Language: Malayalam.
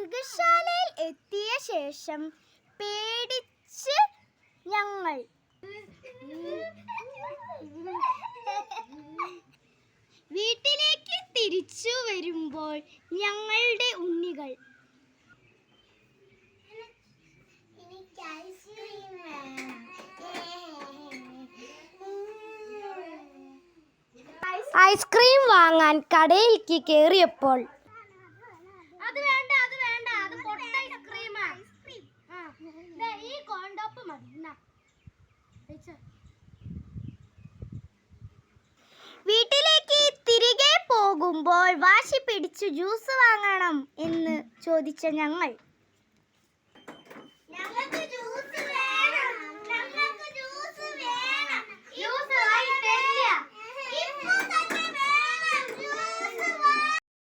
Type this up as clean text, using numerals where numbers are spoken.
മൃഗശാലയിൽ എത്തിയ ശേഷം പേടിച്ച് ഞങ്ങൾ വീട്ടിലേക്ക് തിരിച്ചു വരുമ്പോൾ ഞങ്ങളുടെ ഉണ്ണികൾ ഐസ്ക്രീം വാങ്ങാൻ കടയിലേക്ക് കയറിയപ്പോൾ അത് വേണ്ട അത് പൊട്ട ഐസ്ക്രീമാണ്. ഈ കോണ്ടോപ്പ് മതി. വീട്ടിലേക്ക് തിരികെ പോകുമ്പോൾ വാശി പിടിച്ചു ജ്യൂസ് വാങ്ങണം എന്ന് ചോദിച്ച ഞങ്ങൾക്ക്